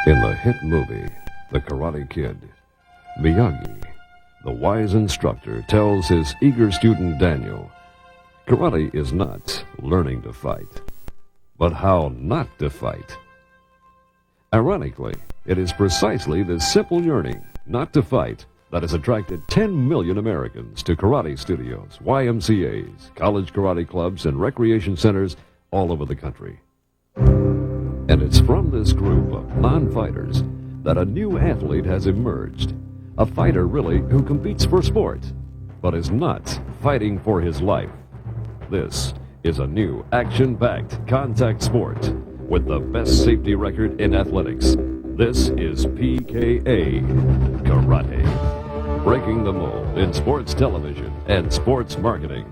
In the hit movie, The Karate Kid, Miyagi, the wise instructor, tells his eager student Daniel, karate is not learning to fight, but how not to fight. Ironically, it is precisely this simple yearning not to fight that has attracted 10 million Americans to karate studios, YMCAs, college karate clubs, and recreation centers all over the country. And it's from this group of non-fighters that a new athlete has emerged. A fighter, really, who competes for sport, but is not fighting for his life. This is a new action-packed contact sport with the best safety record in athletics. This is PKA Karate, breaking the mold in sports television and sports marketing.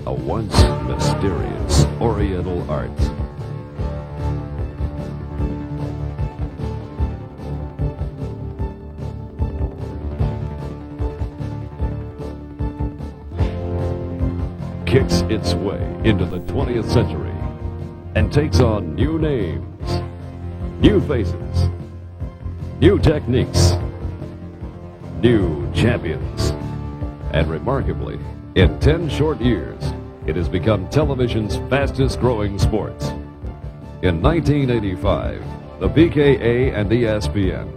A once mysterious Oriental art. Kicks its way into the 20th century and takes on new names, new faces, new techniques, new champions. And remarkably, in 10 short years, it has become television's fastest growing sport. In 1985, the PKA and ESPN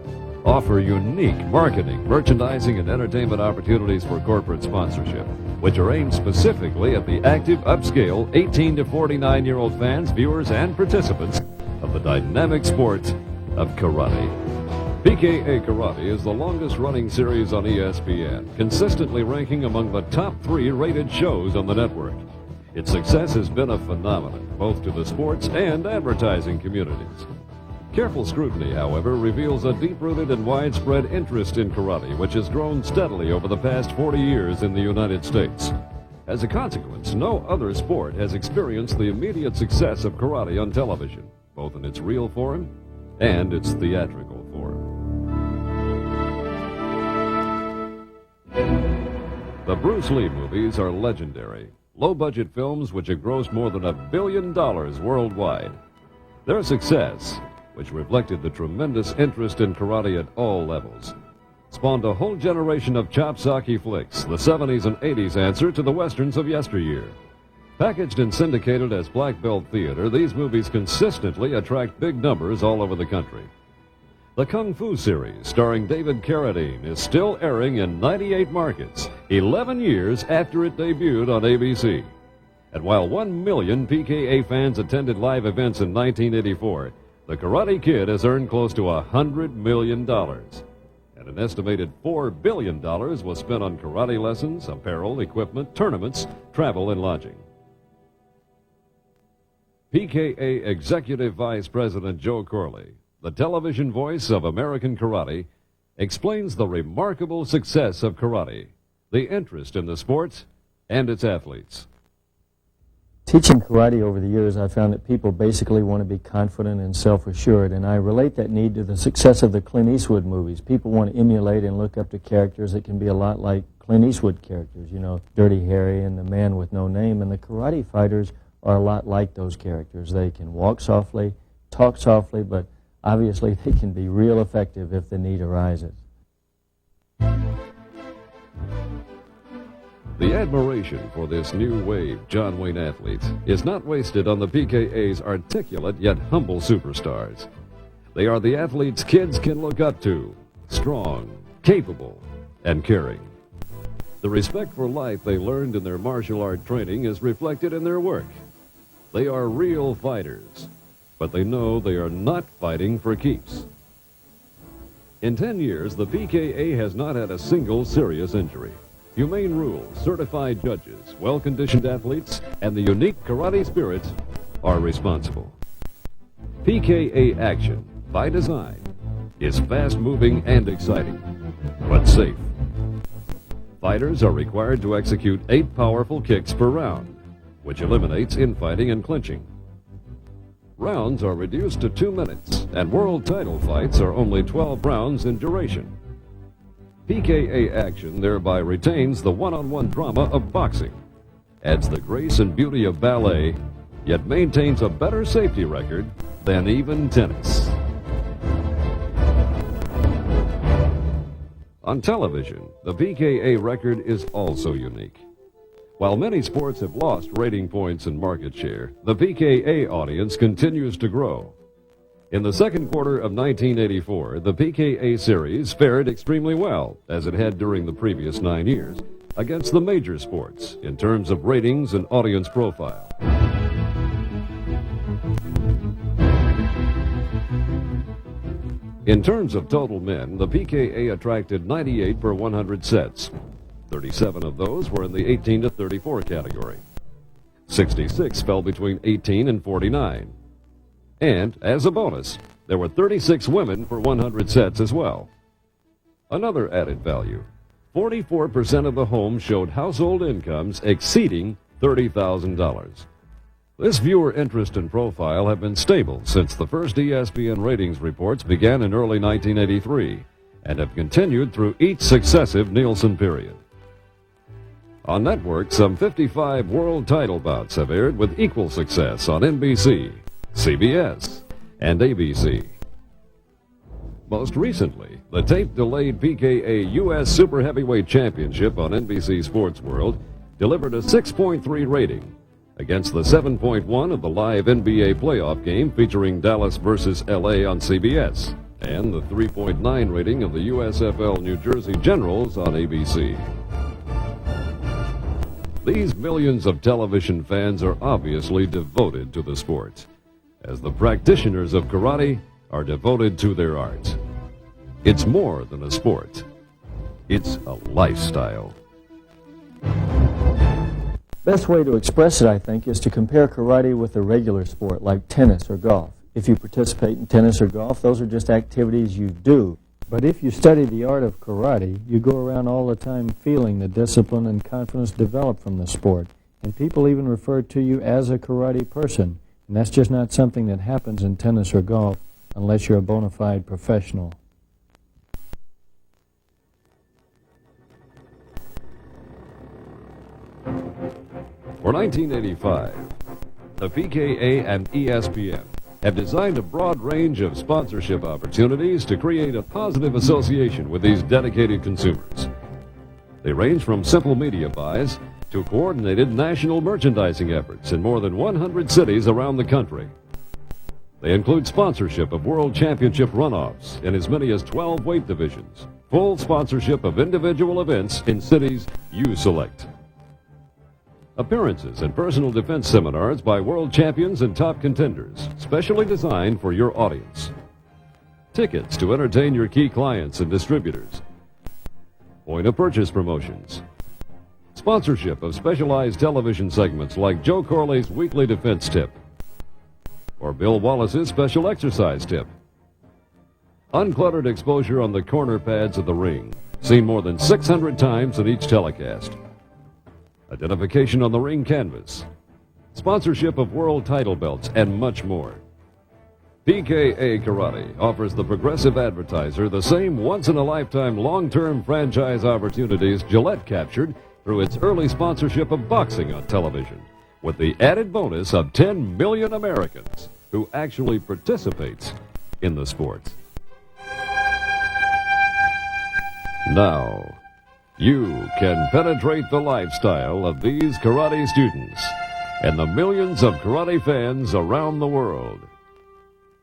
offer unique marketing, merchandising, and entertainment opportunities for corporate sponsorship, which are aimed specifically at the active, upscale, 18 to 49-year-old fans, viewers, and participants of the dynamic sport of karate. PKA Karate is the longest-running series on ESPN, consistently ranking among the top 3 rated shows on the network. Its success has been a phenomenon, both to the sports and advertising communities. Careful scrutiny, however, reveals a deep-rooted and widespread interest in karate, which has grown steadily over the past 40 years in the United States. As a consequence, no other sport has experienced the immediate success of karate on television, both in its real form and its theatrical form. The Bruce Lee movies are legendary, low-budget films which have grossed more than $1 billion worldwide. Their success, which reflected the tremendous interest in karate at all levels, spawned a whole generation of chop-socky flicks, the 70s and 80s answer to the westerns of yesteryear. Packaged and syndicated as black belt theater, these movies consistently attract big numbers all over the country. The Kung Fu series, starring David Carradine, is still airing in 98 markets, 11 years after it debuted on ABC. And while 1 million PKA fans attended live events in 1984, The Karate Kid has earned close to $100 million, and an estimated $4 billion was spent on karate lessons, apparel, equipment, tournaments, travel, and lodging. PKA Executive Vice President Joe Corley, the television voice of American karate, explains the remarkable success of karate, the interest in the sport, and its athletes. Teaching karate over the years, I found that people basically want to be confident and self-assured, and I relate that need to the success of the Clint Eastwood movies. People want to emulate and look up to characters that can be a lot like Clint Eastwood characters, you know, Dirty Harry and the Man with No Name, and the karate fighters are a lot like those characters. They can walk softly, talk softly, but obviously they can be real effective if the need arises. The admiration for this new wave John Wayne athlete is not wasted on the PKA's articulate yet humble superstars. They are the athletes kids can look up to, strong, capable, and caring. The respect for life they learned in their martial art training is reflected in their work. They are real fighters, but they know they are not fighting for keeps. In 10 years, the PKA has not had a single serious injury. Humane rules, certified judges, well-conditioned athletes, and the unique karate spirit are responsible. PKA action, by design, is fast-moving and exciting, but safe. Fighters are required to execute 8 powerful kicks per round, which eliminates infighting and clinching. Rounds are reduced to 2 minutes, and world title fights are only 12 rounds in duration. PKA action thereby retains the one-on-one drama of boxing, adds the grace and beauty of ballet, yet maintains a better safety record than even tennis. On television, the PKA record is also unique. While many sports have lost rating points and market share, the PKA audience continues to grow. In the second quarter of 1984, the PKA series fared extremely well, as it had during the previous 9 years, against the major sports in terms of ratings and audience profile. In terms of total men, the PKA attracted 98 per 100 sets. 37 of those were in the 18 to 34 category. 66 fell between 18 and 49. And, as a bonus, there were 36 women for 100 sets as well. Another added value, 44% of the homes showed household incomes exceeding $30,000. This viewer interest and profile have been stable since the first ESPN ratings reports began in early 1983 and have continued through each successive Nielsen period. On network, some 55 world title bouts have aired with equal success on NBC, CBS, and ABC. Most recently, the tape-delayed PKA U.S. Super Heavyweight Championship on NBC Sports World delivered a 6.3 rating against the 7.1 of the live NBA playoff game featuring Dallas versus L.A. on CBS, and the 3.9 rating of the USFL New Jersey Generals on ABC. These millions of television fans are obviously devoted to the sport, as the practitioners of karate are devoted to their art. It's more than a sport. It's a lifestyle. Best way to express it, I think, is to compare karate with a regular sport like tennis or golf. If you participate in tennis or golf, those are just activities you do. But if you study the art of karate, you go around all the time feeling the discipline and confidence developed from the sport. And people even refer to you as a karate person. And that's just not something that happens in tennis or golf unless you're a bona fide professional. For 1985, the PKA and ESPN have designed a broad range of sponsorship opportunities to create a positive association with these dedicated consumers. They range from simple media buys to coordinated national merchandising efforts in more than 100 cities around the country. They include sponsorship of World Championship runoffs in as many as 12 weight divisions, full sponsorship of individual events in cities you select, appearances and personal defense seminars by world champions and top contenders, specially designed for your audience, tickets to entertain your key clients and distributors, point-of-purchase promotions, sponsorship of specialized television segments like Joe Corley's Weekly Defense Tip or Bill Wallace's Special Exercise Tip, uncluttered exposure on the corner pads of the ring, seen more than 600 times in each telecast, identification on the ring canvas, sponsorship of world title belts, and much more. PKA Karate offers the progressive advertiser the same once-in-a-lifetime long-term franchise opportunities Gillette captured through its early sponsorship of boxing on television, with the added bonus of 10 million Americans who actually participate in the sport. Now, you can penetrate the lifestyle of these karate students and the millions of karate fans around the world.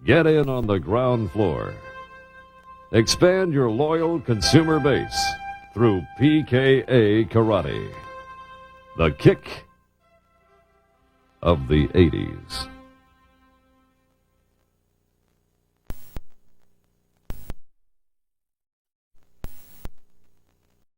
Get in on the ground floor. Expand your loyal consumer base through PKA Karate. The kick of the 80s.